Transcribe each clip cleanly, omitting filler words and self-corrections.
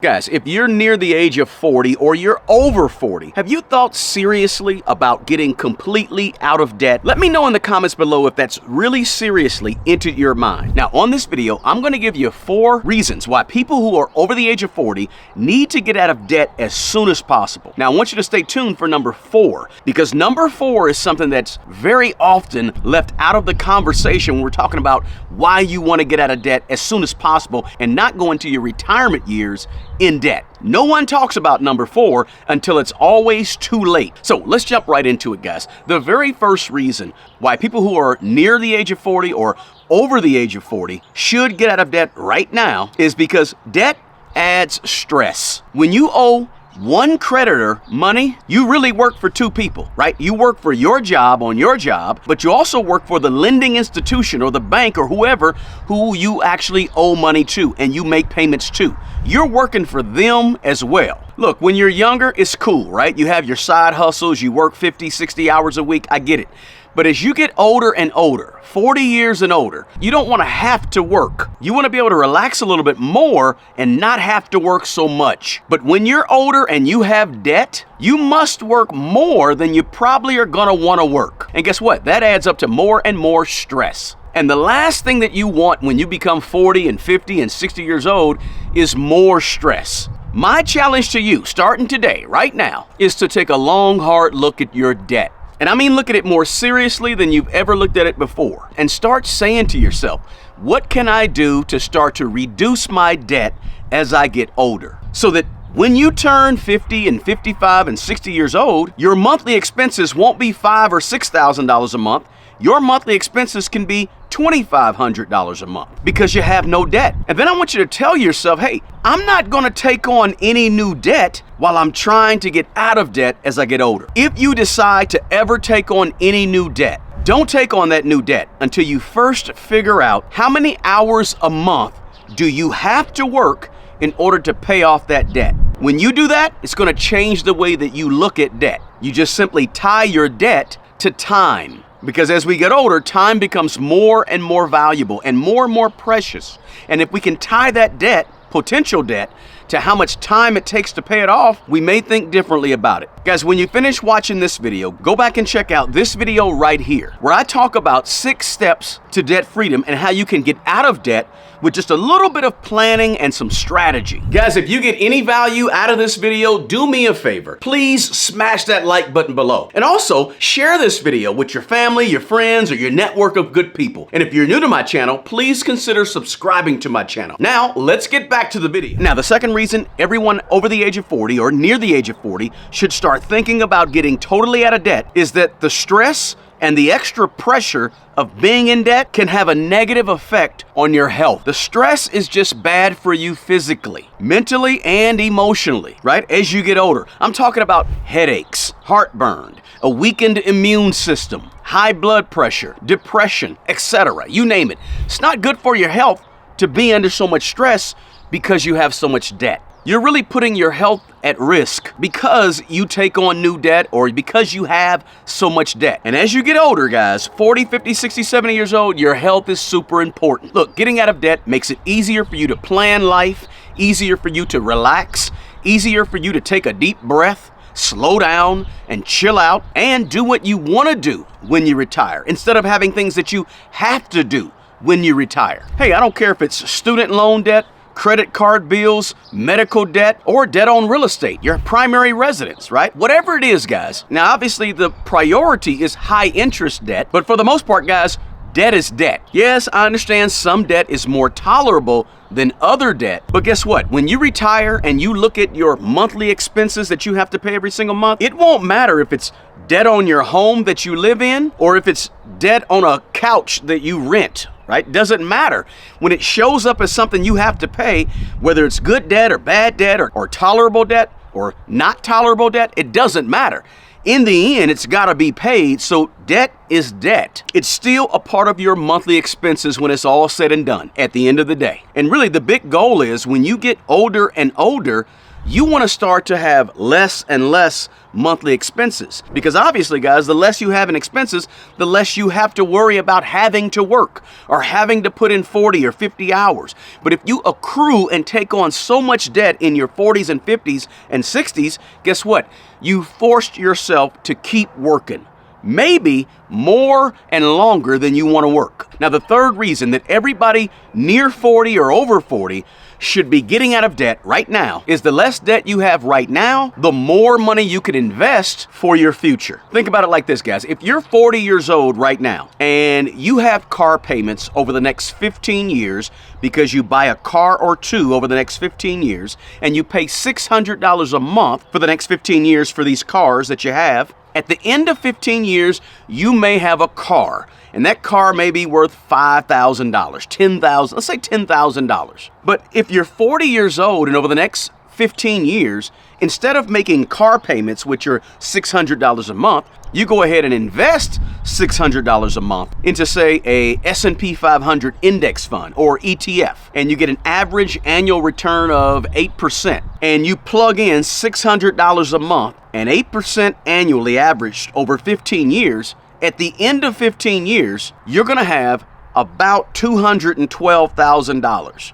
Guys, if you're near the age of 40 or you're over 40, have you thought seriously about getting completely out of debt? Let me know in the comments below if that's really seriously entered your mind. Now, on this video, I'm going to give you 4 reasons why people who are over the age of 40 need to get out of debt as soon as possible. Now, I want you to stay tuned for number 4, because number 4 is something that's very often left out of the conversation when we're talking about why you want to get out of debt as soon as possible and not go into your retirement years in debt. No one talks about number 4 until it's always too late. So let's jump right into it, guys. The very first reason why people who are near the age of 40 or over the age of 40 should get out of debt right now is because debt adds stress. When you owe one creditor money, you really work for 2 people, right? You work for your job on your job, but you also work for the lending institution or the bank or whoever who you actually owe money to and you make payments to. You're working for them as well. Look, when you're younger, it's cool, right? You have your side hustles, you work 50, 60 hours a week, I get it. But as you get older and older, 40 years and older, you don't want to have to work. You want to be able to relax a little bit more and not have to work so much. But when you're older and you have debt, you must work more than you probably are going to want to work. And guess what? That adds up to more and more stress. And the last thing that you want when you become 40 and 50 and 60 years old is more stress. My challenge to you, starting today, right now, is to take a long, hard look at your debt. And I mean look at it more seriously than you've ever looked at it before. And start saying to yourself, what can I do to start to reduce my debt as I get older? So that when you turn 50 and 55 and 60 years old, your monthly expenses won't be $5,000 or $6,000 a month. Your monthly expenses can be $2,500 a month because you have no debt. And then I want you to tell yourself, hey, I'm not going to take on any new debt while I'm trying to get out of debt as I get older. If you decide to ever take on any new debt, don't take on that new debt until you first figure out how many hours a month do you have to work in order to pay off that debt. When you do that, it's going to change the way that you look at debt. You just simply tie your debt to time. Because as we get older, time becomes more and more valuable and more precious. And if we can tie that debt, potential debt, to how much time it takes to pay it off, we may think differently about it. Guys, when you finish watching this video, go back and check out this video right here, where I talk about 6 steps to debt freedom and how you can get out of debt with just a little bit of planning and some strategy. Guys, if you get any value out of this video, do me a favor. Please smash that like button below. And also, share this video with your family, your friends, or your network of good people. And if you're new to my channel, please consider subscribing to my channel. Now, let's get back to the video. Now, the second reason everyone over the age of 40 or near the age of 40 should start thinking about getting totally out of debt is that the stress and the extra pressure of being in debt can have a negative effect on your health. The stress is just bad for you physically, mentally, and emotionally, right? As you get older, I'm talking about headaches, heartburn, a weakened immune system, high blood pressure, depression, etc. You name it. It's not good for your health to be under so much stress because you have so much debt. You're really putting your health at risk because you take on new debt or because you have so much debt. And as you get older, guys, 40, 50, 60, 70 years old, your health is super important. Look, getting out of debt makes it easier for you to plan life, easier for you to relax, easier for you to take a deep breath, slow down and chill out and do what you want to do when you retire instead of having things that you have to do when you retire. Hey, I don't care if it's student loan debt, credit card bills, medical debt, or debt on real estate, your primary residence, right? Whatever it is, guys. Now, obviously, the priority is high interest debt, but for the most part, guys, debt is debt. Yes, I understand some debt is more tolerable than other debt, but guess what? When you retire and you look at your monthly expenses that you have to pay every single month, it won't matter if it's debt on your home that you live in or if it's debt on a couch that you rent. Right? Doesn't matter. When it shows up as something you have to pay, whether it's good debt or bad debt or tolerable debt or not tolerable debt, it doesn't matter. In the end, it's got to be paid, so debt is debt. It's still a part of your monthly expenses when it's all said and done at the end of the day. And really, the big goal is when you get older and older, you want to start to have less and less monthly expenses. Because obviously, guys, the less you have in expenses, the less you have to worry about having to work or having to put in 40 or 50 hours. But if you accrue and take on so much debt in your 40s and 50s and 60s, guess what? You forced yourself to keep working. Maybe more and longer than you want to work. Now, the third reason that everybody near 40 or over 40 should be getting out of debt right now is the less debt you have right now, the more money you can invest for your future. Think about it like this, guys. If you're 40 years old right now and you have car payments over the next 15 years because you buy a car or two over the next 15 years and you pay $600 a month for the next 15 years for these cars that you have, at the end of 15 years, you may have a car, and that car may be worth $5,000, $10,000, let's say $10,000. But if you're 40 years old and over the next 15 years, instead of making car payments, which are $600 a month, you go ahead and invest $600 a month into, say, a S&P 500 index fund or ETF, and you get an average annual return of 8%, and you plug in $600 a month and 8% annually averaged over 15 years, at the end of 15 years, you're going to have about $212,000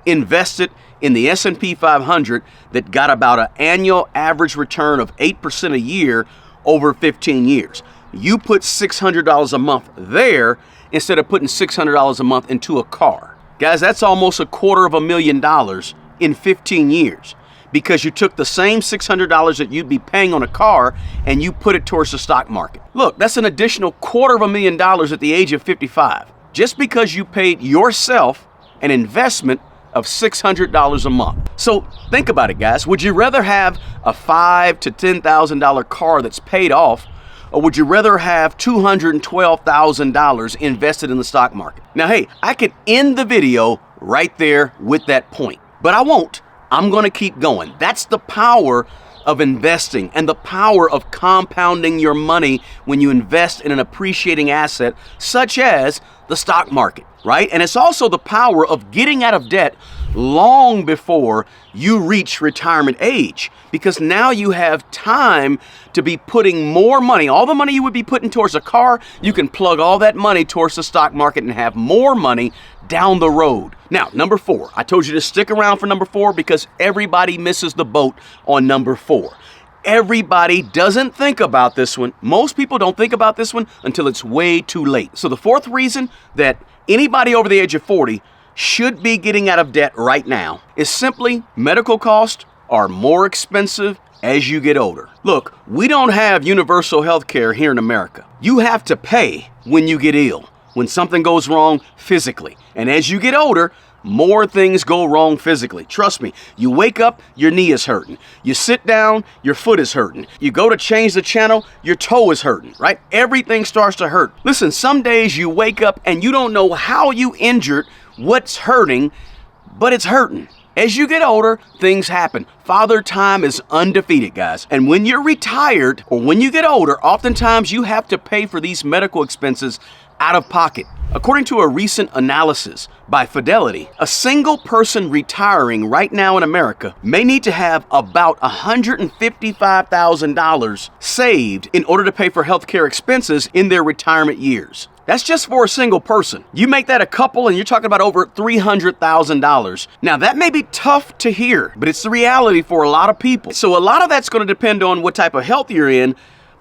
invested in the S&P 500 that got about an annual average return of 8% a year over 15 years. You put $600 a month there instead of putting $600 a month into a car. Guys, that's almost $250,000 in 15 years because you took the same $600 that you'd be paying on a car and you put it towards the stock market. Look, that's an additional $250,000 at the age of 55 just because you paid yourself an investment of $600 a month. So think about it, guys. Would you rather have a $5,000 to $10,000 car that's paid off, or would you rather have $212,000 invested in the stock market? Now, hey, I could end the video right there with that point, but I won't. I'm going to keep going. That's the power of investing and the power of compounding your money when you invest in an appreciating asset such as the stock market, right? And it's also the power of getting out of debt long before you reach retirement age, because now you have time to be putting more money. All the money you would be putting towards a car, you can plug all that money towards the stock market and have more money down the road. Now, number 4, I told you to stick around for number 4 because everybody misses the boat on number 4. Everybody doesn't think about this one. Most people don't think about this one until it's way too late. So the fourth reason that anybody over the age of 40 should be getting out of debt right now is simply medical costs are more expensive as you get older. Look, we don't have universal health care here in America. You have to pay when you get ill, when something goes wrong physically. And as you get older, more things go wrong physically. Trust me, you wake up, your knee is hurting. You sit down, your foot is hurting. You go to change the channel, your toe is hurting, right? Everything starts to hurt. Listen, some days you wake up and you don't know how you injured, what's hurting, but it's hurting. As you get older, things happen. Father Time is undefeated, guys. And when you're retired or when you get older, oftentimes you have to pay for these medical expenses out of pocket. According to a recent analysis by Fidelity, a single person retiring right now in America may need to have about $155,000 saved in order to pay for healthcare expenses in their retirement years. That's just for a single person. You make that a couple and you're talking about over $300,000. Now that may be tough to hear, but it's the reality for a lot of people. So a lot of that's going to depend on what type of health you're in,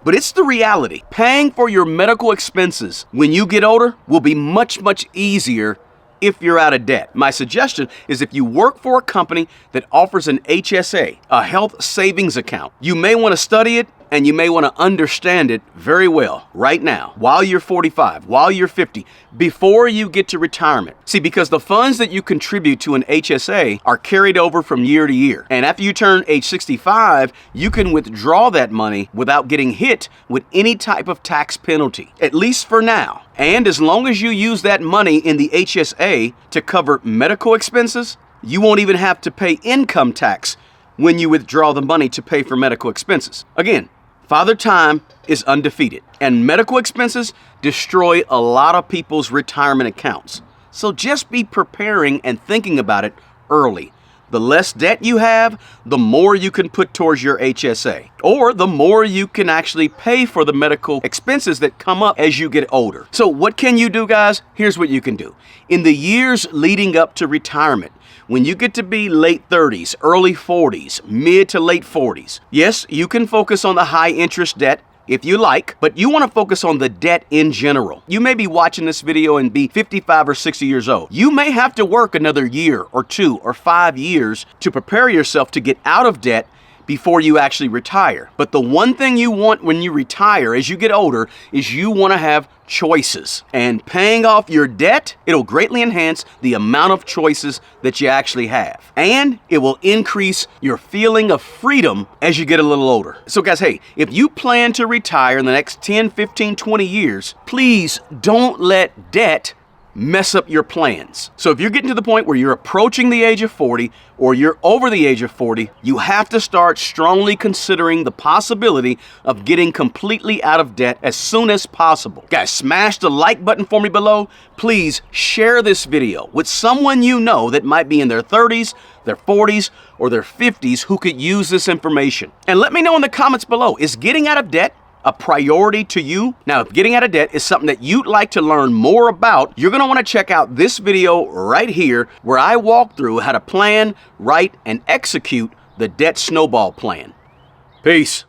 but it's the reality. Paying for your medical expenses when you get older will be much, much easier if you're out of debt. My suggestion is if you work for a company that offers an HSA, a health savings account, you may want to study it and you may want to understand it very well right now, while you're 45, while you're 50, before you get to retirement. See, because the funds that you contribute to an HSA are carried over from year to year. And after you turn age 65, you can withdraw that money without getting hit with any type of tax penalty, at least for now. And as long as you use that money in the HSA to cover medical expenses, you won't even have to pay income tax when you withdraw the money to pay for medical expenses. Again, Father Time is undefeated, and medical expenses destroy a lot of people's retirement accounts. So just be preparing and thinking about it early. The less debt you have, the more you can put towards your HSA, or the more you can actually pay for the medical expenses that come up as you get older. So what can you do, guys? Here's what you can do. In the years leading up to retirement, when you get to be late 30s, early 40s, mid to late 40s, yes, you can focus on the high interest debt if you like, but you want to focus on the debt in general. You may be watching this video and be 55 or 60 years old. You may have to work another year or 2 or 5 years to prepare yourself to get out of debt before you actually retire. But the one thing you want when you retire as you get older is you want to have choices. And paying off your debt, it'll greatly enhance the amount of choices that you actually have. And it will increase your feeling of freedom as you get a little older. So guys, hey, if you plan to retire in the next 10, 15, 20 years, please don't let debt mess up your plans. So if you're getting to the point where you're approaching the age of 40 or you're over the age of 40, you have to start strongly considering the possibility of getting completely out of debt as soon as possible. Guys, smash the like button for me below. Please share this video with someone you know that might be in their 30s, their 40s, or their 50s who could use this information. And let me know in the comments below, is getting out of debt a priority to you? Now, if getting out of debt is something that you'd like to learn more about, you're going to want to check out this video right here where I walk through how to plan, write, and execute the debt snowball plan. Peace.